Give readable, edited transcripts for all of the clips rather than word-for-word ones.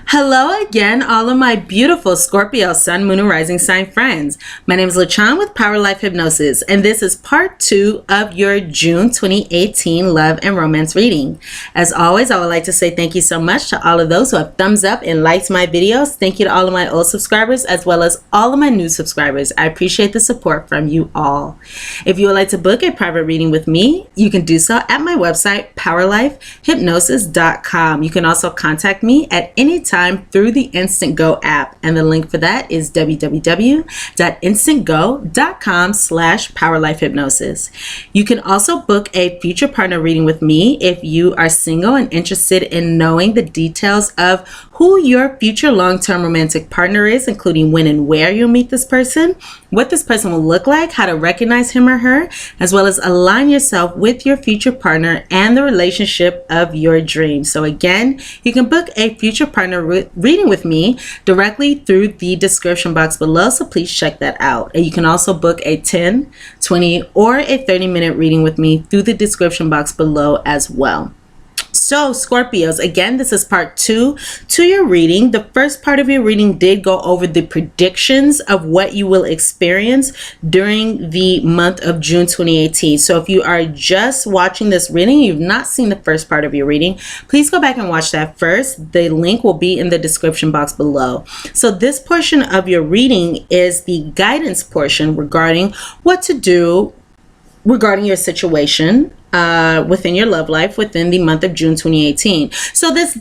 Hello again, all of my beautiful Scorpio, Sun, Moon, and Rising sign friends. My name is LaChon with Power Life Hypnosis, and this is part 2 of your June 2018 love and romance reading. As always, I would like to say thank you so much to all of those who have thumbs up and liked my videos. Thank you to all of my old subscribers as well as all of my new subscribers. I appreciate the support from you all. If you would like to book a private reading with me, you can do so at my website, POWERLIFEHYPNOSIS.com. You can also contact me at any time through the Instant Go app, and the link for that is www.instantgo.com/powerlifehypnosis. You can also book a future partner reading with me if you are single and interested in knowing the details of who your future long-term romantic partner is, including when and where you'll meet this person, what this person will look like, how to recognize him or her, as well as align yourself with your future partner and the relationship of your dreams. So again, you can book a future partner reading with me directly through the description box below, so please check that out. And you can also book a 10, 20, or a 30-minute reading with me through the description box below as well. So Scorpios, again, this is part 2 to your reading. The first part of your reading did go over the predictions of what you will experience during the month of June 2018. So if you are just watching this reading, you've not seen the first part of your reading, please go back and watch that first. The link will be in the description box below. So this portion of your reading is the guidance portion regarding what to do regarding your situation within your love life within the month of June 2018. So this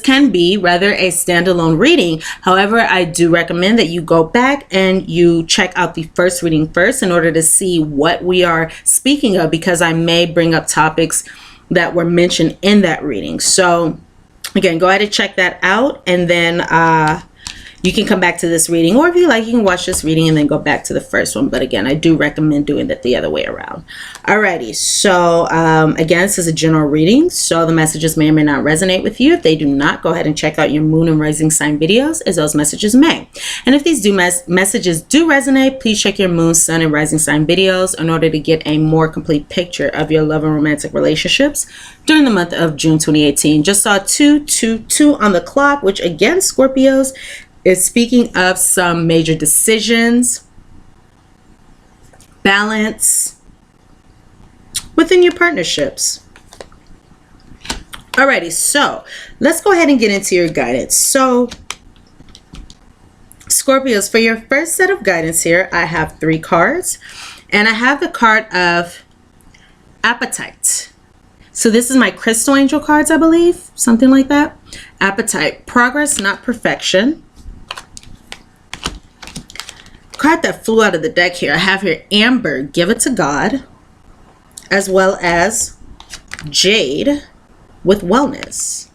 can be rather a standalone reading. However, I do recommend that you go back and you check out the first reading first in order to see what we are speaking of, because I may bring up topics that were mentioned in that reading. So again, go ahead and check that out, and then you can come back to this reading, or if you like, you can watch this reading and then go back to the first one. But again, I do recommend doing that the other way around. Alrighty, so again, this is a general reading, so the messages may or may not resonate with you. If they do not, go ahead and check out your moon and rising sign videos, as those messages may. And if these messages do resonate, please check your moon, sun, and rising sign videos in order to get a more complete picture of your love and romantic relationships during the month of June 2018. Just saw 222 on the clock, which again, Scorpios, is speaking of some major decisions, balance within your partnerships. Alrighty, so let's go ahead and get into your guidance. So Scorpios, for your first set of guidance here, I have 3 cards, and I have the card of appetite. So this is my crystal angel cards, I believe, something like that. Appetite, progress, not perfection. Card that flew out of the deck here, I have here Amber, give it to God, as well as Jade with wellness.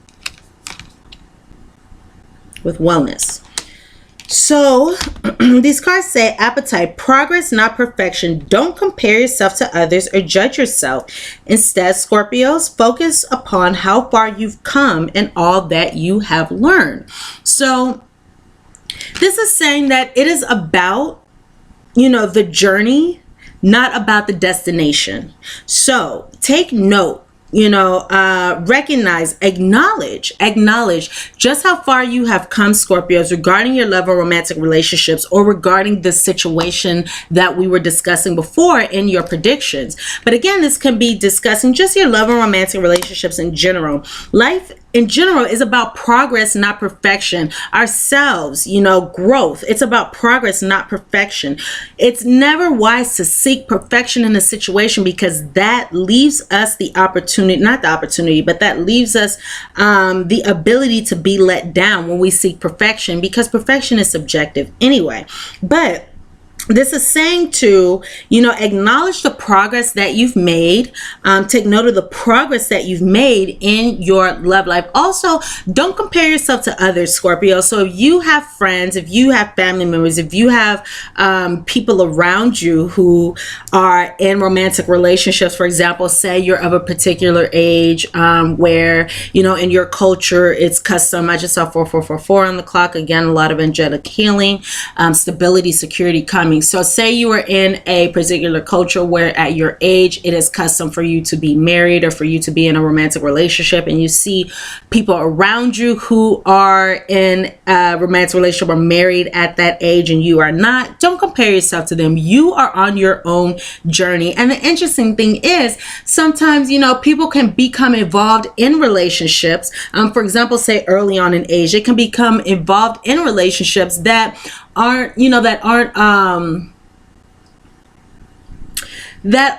So these cards say appetite, progress, not perfection. Don't compare yourself to others or judge yourself. Instead, Scorpios, focus upon how far you've come and all that you have learned. So this is saying that it is about, the journey, not about the destination. So take note, recognize, acknowledge just how far you have come, Scorpios, regarding your love or romantic relationships, or regarding the situation that we were discussing before in your predictions. But again, this can be discussing just your love and romantic relationships in general. Life in general is about progress, not perfection. Ourselves, growth. It's about progress, not perfection. It's never wise to seek perfection in a situation, because that leaves us the opportunity, not the opportunity, but that leaves us the ability to be let down when we seek perfection, because perfection is subjective anyway. But this is saying to, acknowledge the progress that you've made. Take note of the progress that you've made in your love life. Also, don't compare yourself to others, Scorpio. So if you have friends, if you have family members, if you have people around you who are in romantic relationships, for example, say you're of a particular age where, in your culture, it's custom. I just saw 4444 on the clock. Again, a lot of angelic healing, stability, security coming doing. So say you are in a particular culture where at your age it is custom for you to be married or for you to be in a romantic relationship, and you see people around you who are in a romantic relationship or married at that age and you are not. Don't compare yourself to them. You are on your own journey. And the interesting thing is sometimes, you know, people can become involved in relationships. For example, say early on in age, it can become involved in relationships that aren't, you know, that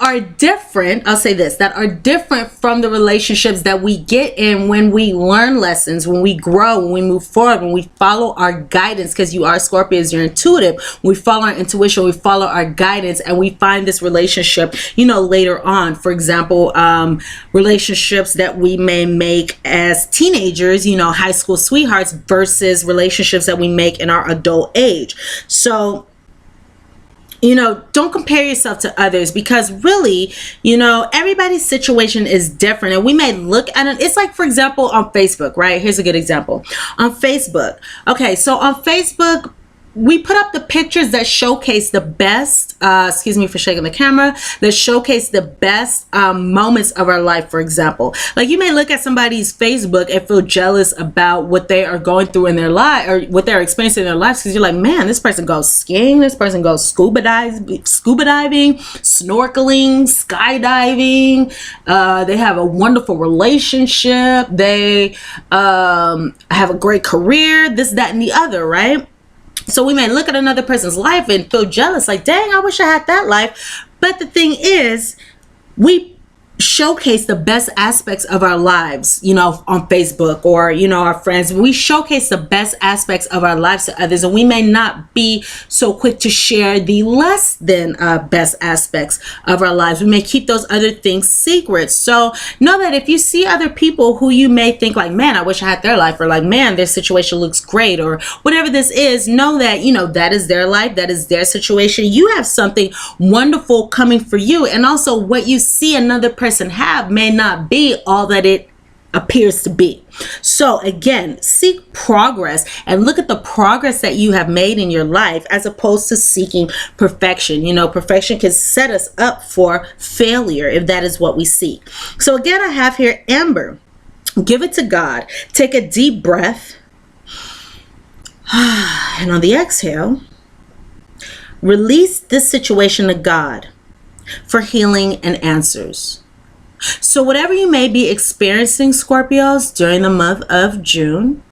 are different. I'll say this, that are different from the relationships that we get in when we learn lessons, when we grow, when we move forward, when we follow our guidance, because you are Scorpios, you're intuitive. We follow our intuition, we follow our guidance, and we find this relationship, you know, later on. For example, relationships that we may make as teenagers, you know, high school sweethearts, versus relationships that we make in our adult age. So, you know, don't compare yourself to others, because really, you know, everybody's situation is different, and we may look at it. It's like, for example, on Facebook, right? Here's a good example. On Facebook. Okay, so on Facebook, we put up the pictures that showcase the best, excuse me for shaking the camera, that showcase the best moments of our life, for example. Like, you may look at somebody's Facebook and feel jealous about what they are going through in their life, or what they're experiencing in their lives, because you're like, man, this person goes skiing, this person goes scuba diving, snorkeling, skydiving, they have a wonderful relationship, they have a great career, this, that, and the other, right? So we may look at another person's life and feel jealous, like, dang, I wish I had that life. But the thing is, we showcase the best aspects of our lives, you know, on Facebook, or, you know, our friends. We showcase the best aspects of our lives to others, and we may not be so quick to share the less than best aspects of our lives. We may keep those other things secret. So know that if you see other people who you may think like, man, I wish I had their life, or like, man, their situation looks great, or whatever this is, know that, you know, that is their life, that is their situation. You have something wonderful coming for you, and also what you see another person have may not be all that it appears to be. So again, seek progress and look at the progress that you have made in your life, as opposed to seeking perfection. You know, perfection can set us up for failure if that is what we seek. So again, I have here Amber. Give it to God. Take a deep breath. And on the exhale, release this situation to God for healing and answers. So whatever you may be experiencing, Scorpios, during the month of June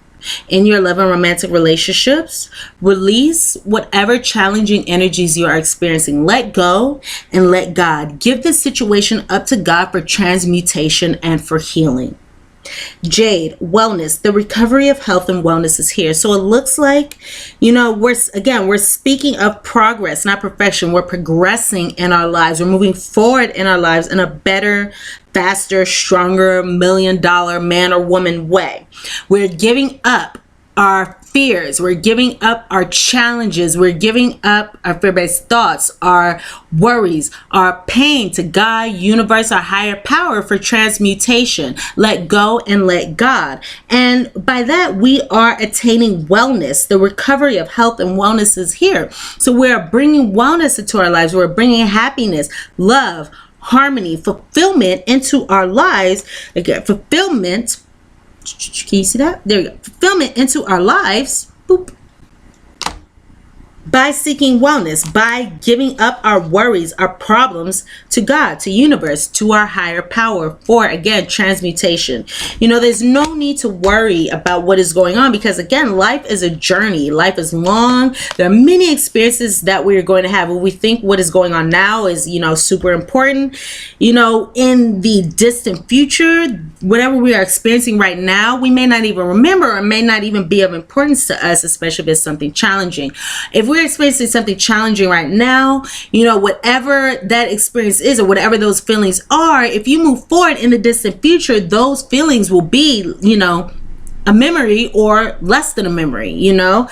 in your love and romantic relationships, release whatever challenging energies you are experiencing. Let go and let God. Give this situation up to God for transmutation and for healing. Jade, wellness. The recovery of health and wellness is here. So it looks like, you know, we're speaking of progress, not perfection. We're progressing in our lives. We're moving forward in our lives in a better, faster, stronger, $1 million man or woman way. We're giving up our fears, we're giving up our challenges, we're giving up our fear-based thoughts, our worries, our pain to God, universe, our higher power for transmutation. Let go and let God. And by that, we are attaining wellness. The recovery of health and wellness is here. So we're bringing wellness into our lives. We're bringing happiness, love, harmony, fulfillment into our lives. Again, fulfillment. Can you see that? There you go. Fulfillment into our lives. Boop. By seeking wellness, by giving up our worries, our problems to God, to universe, to our higher power for, again, transmutation. You know, there's no need to worry about what is going on, because again, life is a journey. Life is long. There are many experiences that we're going to have. When we think what is going on now is, you know, super important, you know, in the distant future, whatever we are experiencing right now, we may not even remember, or may not even be of importance to us, especially if it's something challenging. If we're experiencing something challenging right now, you know, whatever that experience is, or whatever those feelings are, if you move forward in the distant future, those feelings will be, you know, a memory or less than a memory, you know.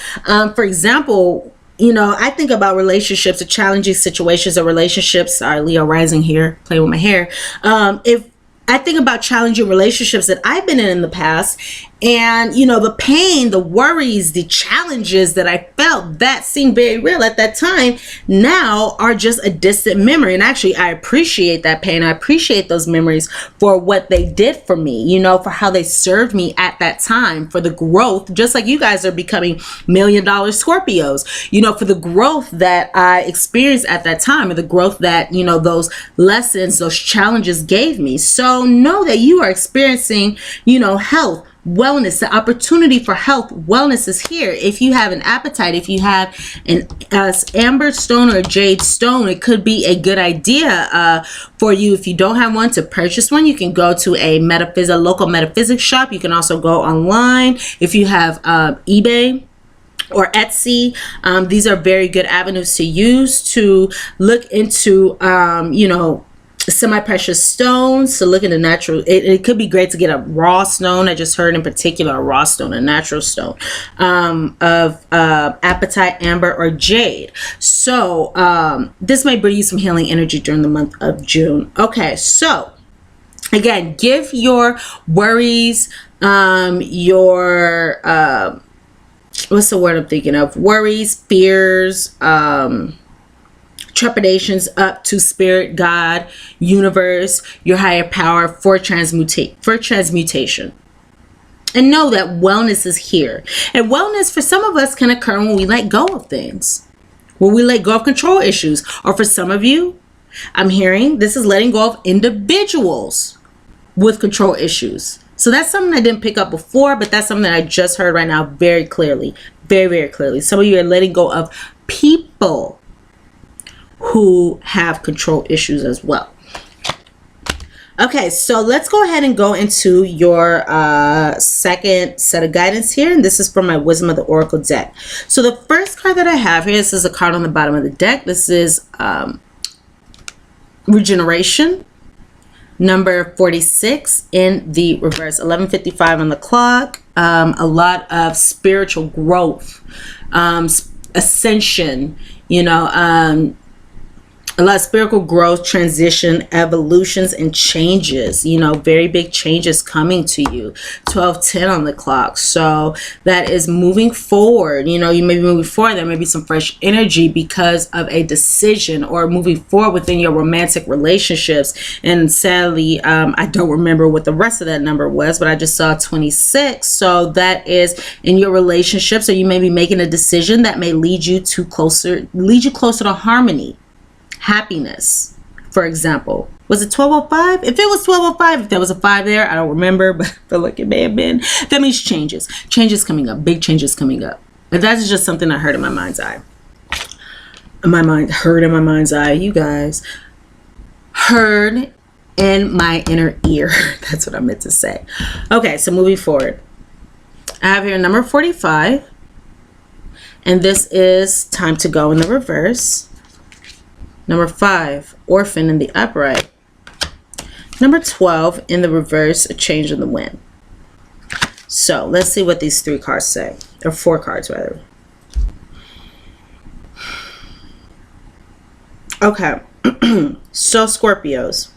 For example, you know, I think about relationships or challenging situations or relationships. Sorry, Leo rising here, playing with my hair. If I think about challenging relationships that I've been in the past, And, you know, the pain, the worries, the challenges that I felt that seemed very real at that time now are just a distant memory. And actually, I appreciate that pain. I appreciate those memories for what they did for me, you know, for how they served me at that time, for the growth, just like you guys are becoming $1 million Scorpios, you know, for the growth that I experienced at that time, or the growth that, you know, those lessons, those challenges gave me. So know that you are experiencing, you know, health, wellness. The opportunity for health, wellness is here. If you have an appetite, if you have an amber stone or a jade stone, it could be a good idea for you. If you don't have one, to purchase one. You can go to a local metaphysics shop. You can also go online. If you have eBay or Etsy, these are very good avenues to use to look into, you know, semi-precious stones, to look into natural. It could be great to get a raw stone. I just heard in particular a raw stone, a natural stone of apatite, amber, or jade. So this might bring you some healing energy during the month of June. Okay, so again, give your worries, your what's the word I'm thinking of? Worries, fears, trepidations up to spirit, God, universe, your higher power for transmutation. And know that wellness is here. And wellness for some of us can occur when we let go of things, when we let go of control issues. Or for some of you, I'm hearing this is letting go of individuals with control issues. So that's something I didn't pick up before, but that's something that I just heard right now very clearly, very, very clearly. Some of you are letting go of people who have control issues as well. Okay, so let's go ahead and go into your second set of guidance here. And this is from my Wisdom of the Oracle deck. So the first card that I have here, this is a card on the bottom of the deck. This is Regeneration, number 46 in the reverse, 11:55 on the clock. A lot of spiritual growth, ascension, you know, a lot of spiritual growth, transition, evolutions, and changes, you know, very big changes coming to you. 12:10 on the clock. So that is moving forward. You know, you may be moving forward. There may be some fresh energy because of a decision, or moving forward within your romantic relationships. And sadly, I don't remember what the rest of that number was, but I just saw 26. So that is in your relationship. So you may be making a decision that may lead you closer to harmony, happiness, for example. Was it 12:05? If it was 12:05, if there was a 5 there, I don't remember, but I feel like it may have been. That means changes coming up, big changes coming up. And that's just something I heard in my mind's eye. Heard in my mind's eye, you guys. Heard in my inner ear. That's what I meant to say. Okay, so moving forward. I have here number 45. And this is Time to Go in the reverse. Number 5, Orphan in the upright. Number 12 in the reverse, A Change in the Wind. So let's see what these 3 cards say, or 4 cards rather. Okay, so Scorpios.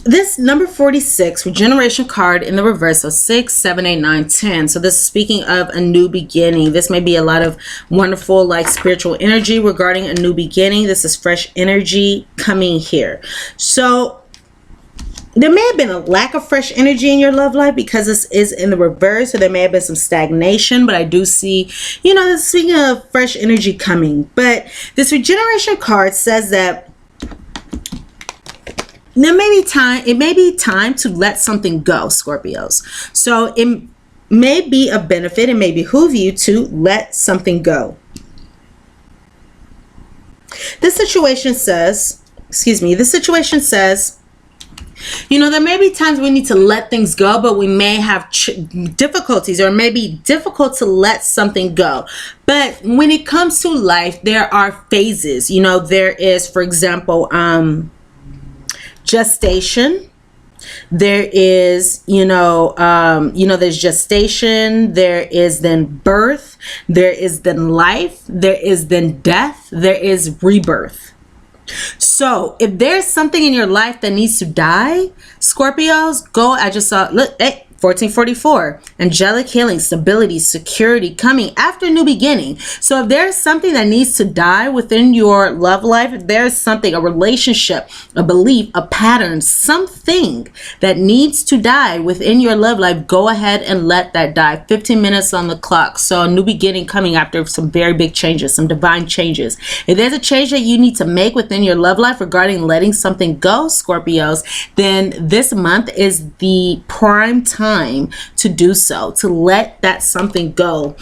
This number 46, Regeneration card in the reverse, of 6, 7, 8, 9, 10. So this is speaking of a new beginning. This may be a lot of wonderful, like, spiritual energy regarding a new beginning. This is fresh energy coming here. So there may have been a lack of fresh energy in your love life because this is in the reverse. So there may have been some stagnation, but I do see, you know, speaking of fresh energy coming. But this Regeneration card says that there may be time, it may be time to let something go, Scorpios. So it may be a benefit, it may behoove you to let something go. This situation says, you know, there may be times we need to let things go, but we may have difficulties, or it may be difficult to let something go. But when it comes to life, there are phases. You know, there is, for example, gestation. There is, there's gestation. There is then birth. There is then life. There is then death. There is rebirth. So if there's something in your life that needs to die, Scorpios, go. I just saw, look, hey, 1444, angelic healing, stability, security coming after new beginning. So if there's something that needs to die within your love life, if there's something, a relationship, a belief, a pattern, something that needs to die within your love life, go ahead and let that die. 15 minutes on the clock. So a new beginning coming after some very big changes, some divine changes. If there's a change that you need to make within your love life regarding letting something go, Scorpios, then this month is the prime time to do so, to let that something go.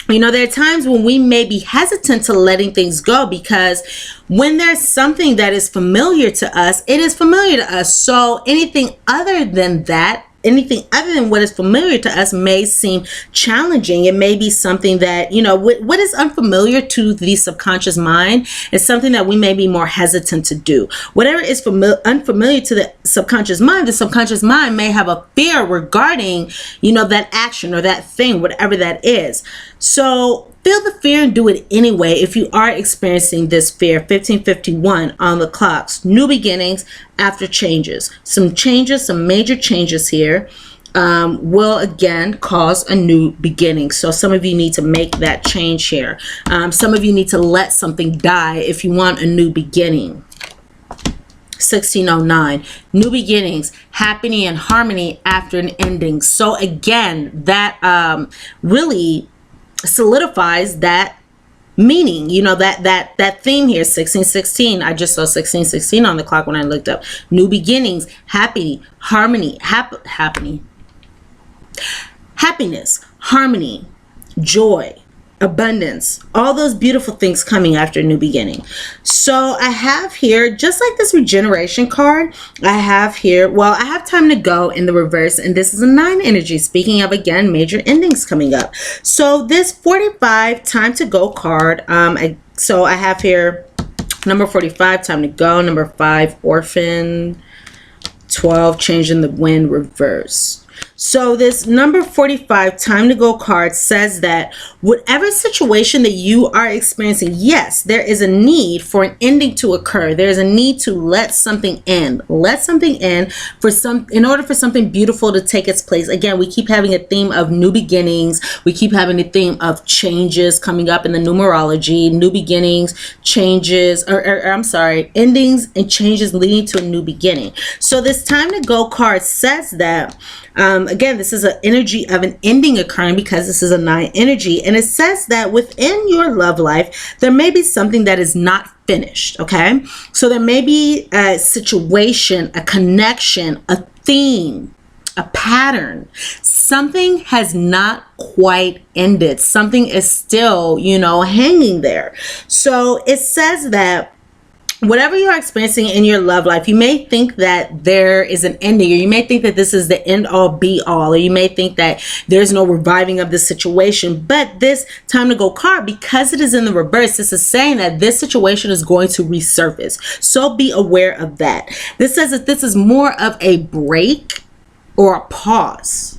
You know, there are times when we may be hesitant to letting things go because when there's something that is familiar to us, it is familiar to us. So anything other than that, anything other than what is familiar to us may seem challenging. It may be something that, you know, what is unfamiliar to the subconscious mind is something that we may be more hesitant to do. Whatever is unfamiliar to the subconscious mind may have a fear regarding, you know, that action or that thing, whatever that is. So feel the fear and do it anyway if you are experiencing this fear. 1551 on the clocks. New beginnings after changes. Some changes, some major changes here will again cause a new beginning. So some of you need to make that change here. Some of you need to let something die if you want a new beginning. 1609, new beginnings, happening in harmony after an ending. So again, that really solidifies that meaning, you know, that theme here. 1616, I just saw 1616 on the clock when I looked up. New beginnings, happy, harmony, happiness, harmony, joy, abundance, all those beautiful things coming after a new beginning. So I have here, just like this regeneration card, I have here, well, I have time to go in the reverse, and this is a 9 energy. Speaking of, again, major endings coming up. So this 45 time to go card, so I have here number 45, time to go, number 5, orphan, 12, changing the wind, reverse. So this number 45 time to go card says that whatever situation that you are experiencing, yes, there is a need for an ending to occur. There's a need to let something end. Let something end in order for something beautiful to take its place. Again, we keep having a theme of new beginnings. We keep having a theme of changes coming up in the numerology. New beginnings, changes, or I'm sorry, endings and changes leading to a new beginning. So this time to go card says that again, this is an energy of an ending occurring because this is a 9 energy, and it says that within your love life there may be something that is not finished. Okay, so there may be a situation, a connection, a theme, a pattern. Something has not quite ended. Something is still, you know, hanging there. So it says that whatever you are experiencing in your love life, you may think that there is an ending, or you may think that this is the end all be all, or you may think that there's no reviving of this situation. But this time to go card, because it is in the reverse, this is saying that this situation is going to resurface. So be aware of that. This says that this is more of a break or a pause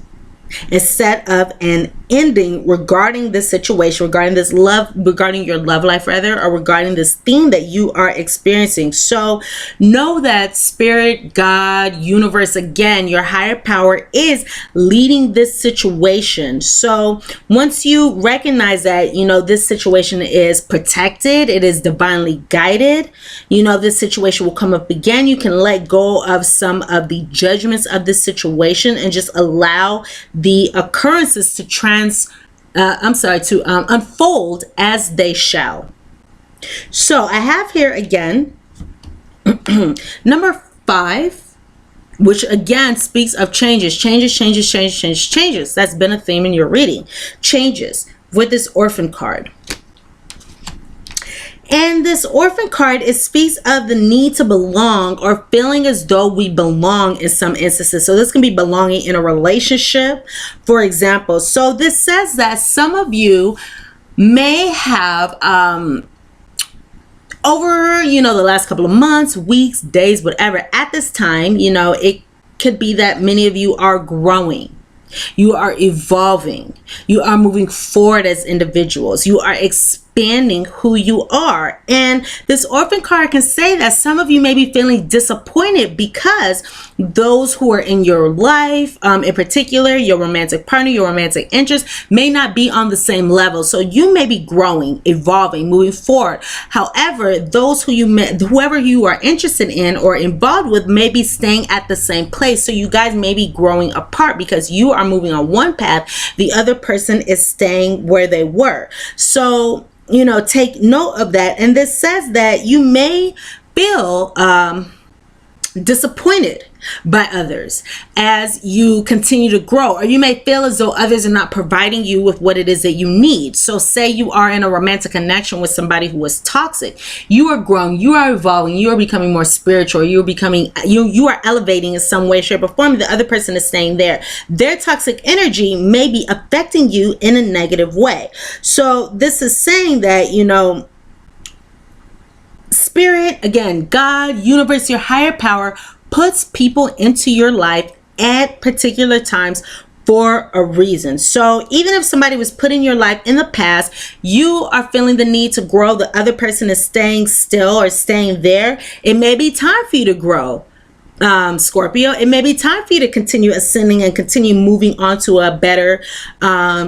instead of an ending regarding this situation, regarding this love, regarding your love life rather, or regarding this theme that you are experiencing. So know that spirit, God, universe, again, your higher power is leading this situation. So once you recognize that, you know, this situation is protected, it is divinely guided, you know, this situation will come up again, you can let go of some of the judgments of this situation and just allow the occurrences to unfold as they shall. So I have here again number 5, which again speaks of changes. That's been a theme in your reading. Changes with this orphan card. And this orphan card, it speaks of the need to belong, or feeling as though we belong in some instances. So this can be belonging in a relationship, for example. So this says that some of you may have over, you know, the last couple of months, weeks, days, whatever, at this time, you know, it could be that many of you are growing. You are evolving. You are moving forward as individuals. You are experiencing expanding who you are. And this Orphan card can say that some of you may be feeling disappointed because those who are in your life, in particular, your romantic partner, your romantic interest, may not be on the same level. So you may be growing, evolving, moving forward. However, those who you met, whoever you are interested in or involved with, may be staying at the same place. So you guys may be growing apart because you are moving on one path, the other person is staying where they were. So, you know, take note of that. And this says that you may feel disappointed by others as you continue to grow, or you may feel as though others are not providing you with what it is that you need. So say you are in a romantic connection with somebody who is toxic. You are growing, you are evolving, you are becoming more spiritual, you are becoming, you are elevating in some way, shape, or form. The other person is staying there. Their toxic energy may be affecting you in a negative way. So this is saying that, you know, Spirit, again, God, universe, your higher power puts people into your life at particular times for a reason. So even if somebody was put in your life in the past, you are feeling the need to grow, the other person is staying still or staying there, it may be time for you to grow. Scorpio, it may be time for you to continue ascending and continue moving on to a better,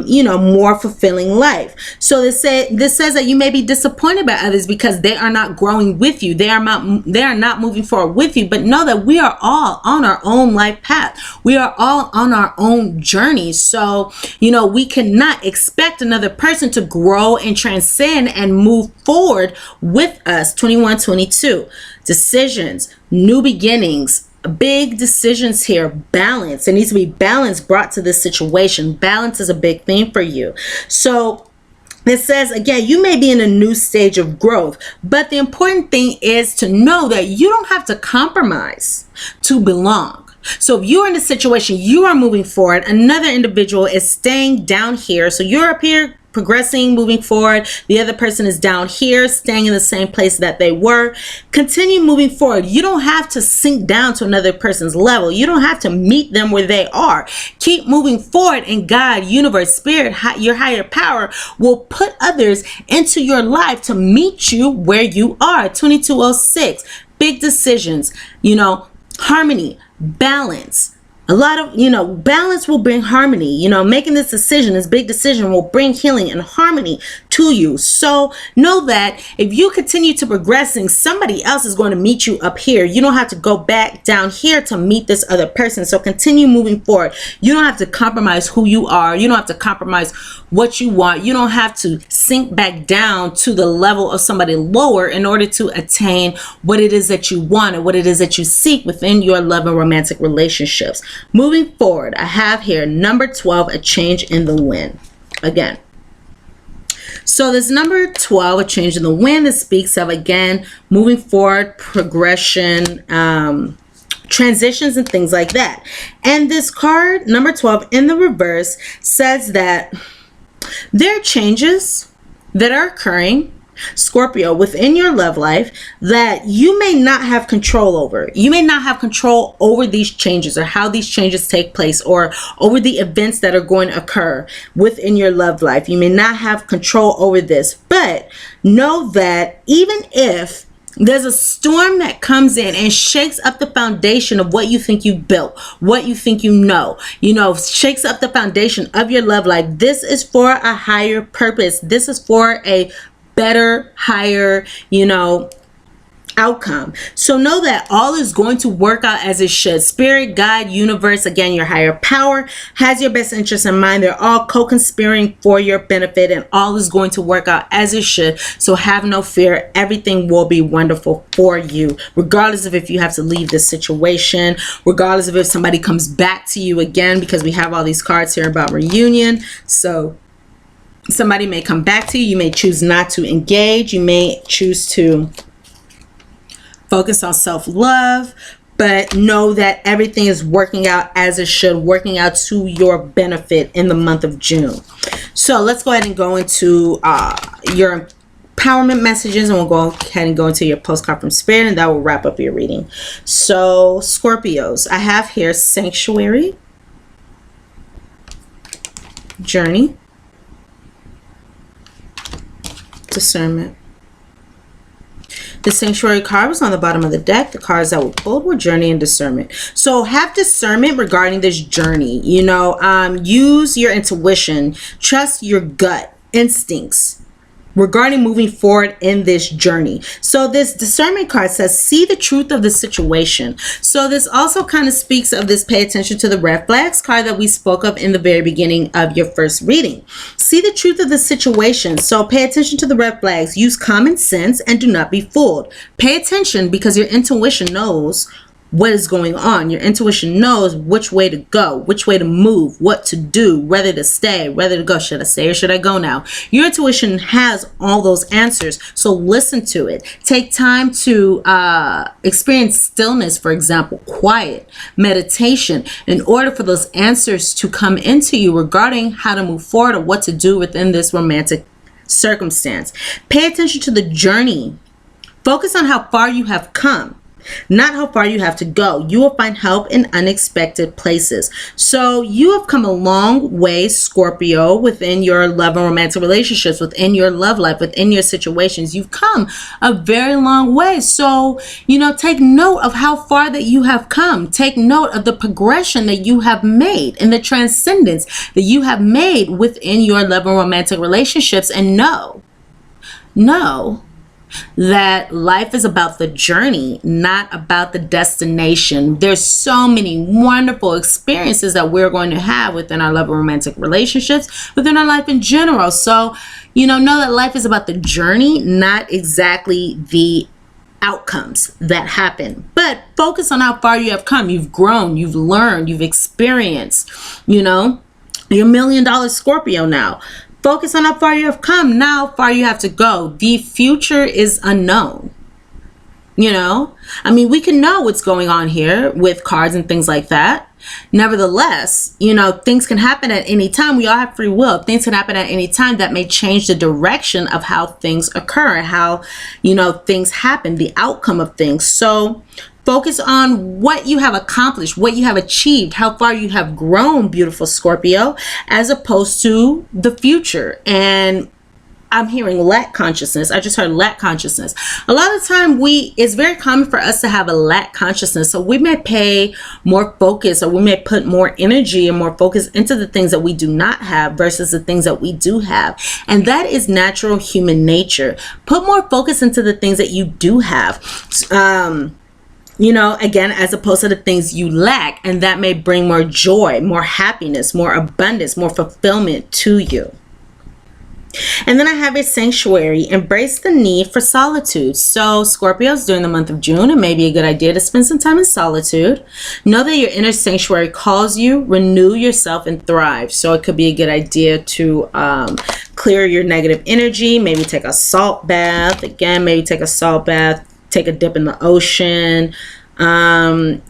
you know, more fulfilling life. So this says that you may be disappointed by others because they are not growing with you. They are not moving forward with you. But know that we are all on our own life path. We are all on our own journey. So, you know, we cannot expect another person to grow and transcend and move forward with us. 2122. Decisions, new beginnings, big decisions here. Balance. It needs to be balance brought to this situation. Balance is a big theme for you. So it says, again, you may be in a new stage of growth, but the important thing is to know that you don't have to compromise to belong. So if you're in a situation, you are moving forward, another individual is staying down here. So you're up here progressing, moving forward. The other person is down here, staying in the same place that they were. Continue moving forward. You don't have to sink down to another person's level. You don't have to meet them where they are. Keep moving forward, and God, universe, spirit, your higher power will put others into your life to meet you where you are. 2206, big decisions, you know, harmony, balance. A lot of, you know, balance will bring harmony. You know, making this decision, this big decision, will bring healing and harmony to you. So know that if you continue to progressing, somebody else is going to meet you up here. You don't have to go back down here to meet this other person. So continue moving forward. You don't have to compromise who you are. You don't have to compromise what you want. You don't have to sink back down to the level of somebody lower in order to attain what it is that you want and what it is that you seek within your love and romantic relationships. Moving forward, I have here number 12, a change in the wind. Again, so this number 12, a change in the wind, that speaks of, again, moving forward, progression, transitions, and things like that. And this card, number 12, in the reverse, says that there are changes that are occurring, Scorpio, within your love life that you may not have control over. You may not have control over these changes or how these changes take place or over the events that are going to occur within your love life. You may not have control over this, but know that even if there's a storm that comes in and shakes up the foundation of what you think you built, what you think you know, shakes up the foundation of your love life, this is for a higher purpose. This is for a better, higher, outcome. So know that all is going to work out as it should. Spirit, God, universe, again, your higher power has your best interest in mind. They're all co-conspiring for your benefit, and all is going to work out as it should. So have no fear. Everything will be wonderful for you, regardless of if you have to leave this situation, regardless of if somebody comes back to you again, because we have all these cards here about reunion. So somebody may come back to you. You may choose not to engage. You may choose to focus on self-love, but know that everything is working out as it should, working out to your benefit in the month of June. So let's go ahead and go into your empowerment messages, and we'll go ahead and go into your postcard from Spirit, and that will wrap up your reading. So Scorpios, I have here Sanctuary, Journey, Discernment. The Sanctuary card was on the bottom of the deck. The cards that were pulled were Journey and Discernment. So have discernment regarding this journey. You know, use your intuition. Trust your gut instincts regarding moving forward in this journey. So this discernment card says, see the truth of the situation. So this also kind of speaks of this, pay attention to the red flags card that we spoke of in the very beginning of your first reading. See the truth of the situation. So pay attention to the red flags. Use common sense and do not be fooled. Pay attention because your intuition knows what is going on. Your intuition knows which way to go, which way to move, what to do, whether to stay, whether to go. Should I stay or should I go now? Your intuition has all those answers. So listen to it. Take time to experience stillness, for example, quiet, meditation, in order for those answers to come into you regarding how to move forward or what to do within this romantic circumstance. Pay attention to the journey. Focus on how far you have come, not how far you have to go. You will find help in unexpected places. So you have come a long way, Scorpio, within your love and romantic relationships, within your love life, within your situations. You've come a very long way. So, you know, take note of how far that you have come. Take note of the progression that you have made and the transcendence that you have made within your love and romantic relationships. And know that life is about the journey, not about the destination. There's so many wonderful experiences that we're going to have within our love and romantic relationships, within our life in general. So, you know that life is about the journey, not exactly the outcomes that happen. But focus on how far you have come. You've grown, you've learned, you've experienced, you know, you're $1 million Scorpio now. Focus on how far you have come, now how far you have to go. The future is unknown. You know, I mean, we can know what's going on here with cards and things like that. Nevertheless, you know, things can happen at any time. We all have free will. Things can happen at any time that may change the direction of how things occur, how, you know, things happen, the outcome of things. So focus on what you have accomplished, what you have achieved, how far you have grown, beautiful Scorpio, as opposed to the future. And I'm hearing lack consciousness. I just heard lack consciousness. A lot of the time it's very common for us to have a lack consciousness. So we may pay more focus, or we may put more energy and more focus into the things that we do not have versus the things that we do have. And that is natural human nature. Put more focus into the things that you do have. You know, again, as opposed to the things you lack, and that may bring more joy, more happiness, more abundance, more fulfillment to you. And then I have a sanctuary. Embrace the need for solitude. So Scorpios, during the month of June, it may be a good idea to spend some time in solitude. Know that your inner sanctuary calls you. Renew yourself and thrive. So it could be a good idea to clear your negative energy. Maybe take a salt bath. Again, maybe take a salt bath. Take a dip in the ocean,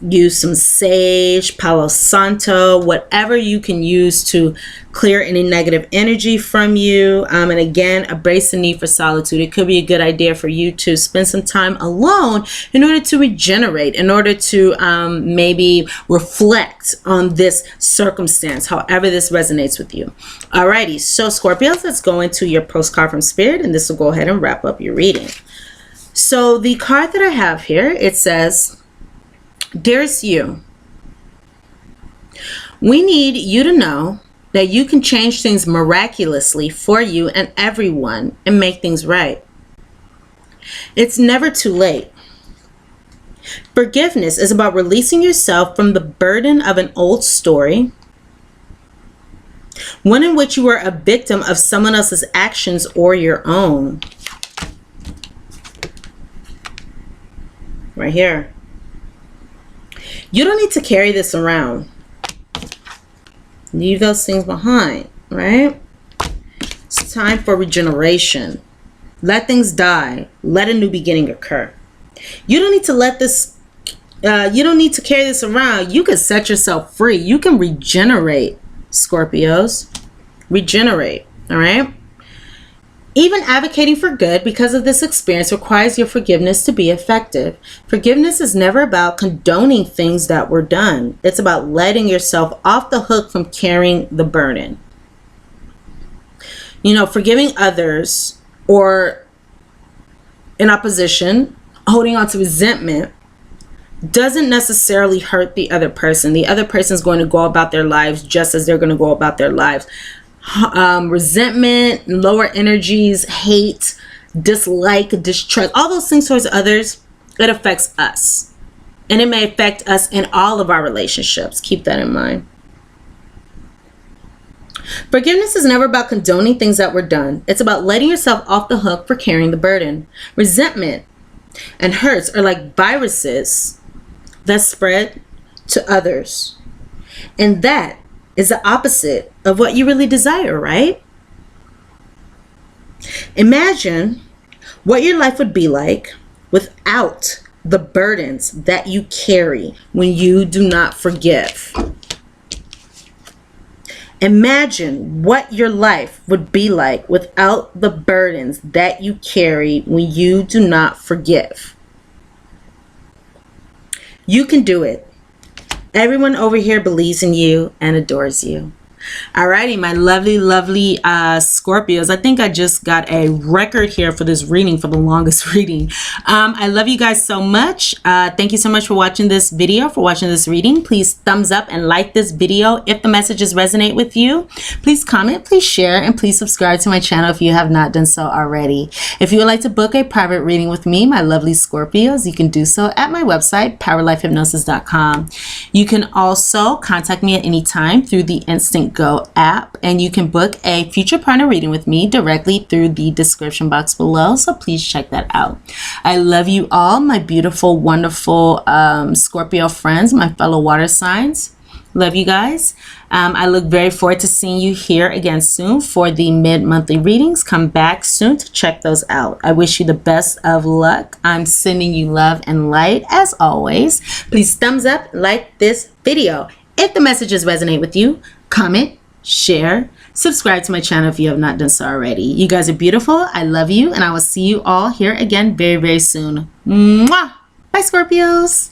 use some sage, Palo Santo, whatever you can use to clear any negative energy from you. And again, embrace the need for solitude. It could be a good idea for you to spend some time alone in order to regenerate, in order to maybe reflect on this circumstance, however this resonates with you. Alrighty, so Scorpios, let's go into your postcard from Spirit, and this will go ahead and wrap up your reading. So the card that I have here, it says, Dearest you, we need you to know that you can change things miraculously for you and everyone and make things right. It's never too late. Forgiveness is about releasing yourself from the burden of an old story, one in which you were a victim of someone else's actions or your own. Right here. You don't need to carry this around. Leave those things behind, right? It's time for regeneration. Let things die. Let a new beginning occur. You don't need to let this, you don't need to carry this around. You can set yourself free. You can regenerate, Scorpios. Regenerate, all right? Even advocating for good because of this experience requires your forgiveness to be effective. Forgiveness is never about condoning things that were done. It's about letting yourself off the hook from carrying the burden. You know, forgiving others or in opposition, holding on to resentment, doesn't necessarily hurt the other person. The other person is going to go about their lives just as they're going to go about their lives. Resentment, lower energies, hate, dislike, distrust, all those things towards others, it affects us. And it may affect us in all of our relationships. Keep that in mind. Forgiveness is never about condoning things that were done. It's about letting yourself off the hook for carrying the burden. Resentment and hurts are like viruses that spread to others. And that is the opposite of what you really desire, right? Imagine what your life would be like without the burdens that you carry when you do not forgive. Imagine what your life would be like without the burdens that you carry when you do not forgive. You can do it. Everyone over here believes in you and adores you. Alrighty, my lovely, lovely Scorpios. I think I just got a record here for this reading, for the longest reading. I love you guys so much. Thank you so much for watching this video, for watching this reading. Please thumbs up and like this video if the messages resonate with you. Please comment, please share, and please subscribe to my channel if you have not done so already. If you would like to book a private reading with me, my lovely Scorpios, you can do so at my website, PowerLifeHypnosis.com. You can also contact me at any time through the Instant Go app, and you can book a future partner reading with me directly through the description box below, so please check that out. I love you all, my beautiful, wonderful Scorpio friends, my fellow water signs. Love you guys. I look very forward to seeing you here again soon for the mid-monthly readings. Come back soon to check those out. I wish you the best of luck. I'm sending you love and light as always. Please thumbs up, like this video. If the messages resonate with you, comment, share, subscribe to my channel if you have not done so already. You guys are beautiful. I love you, and I will see you all here again very, very soon. Mwah! Bye, Scorpios.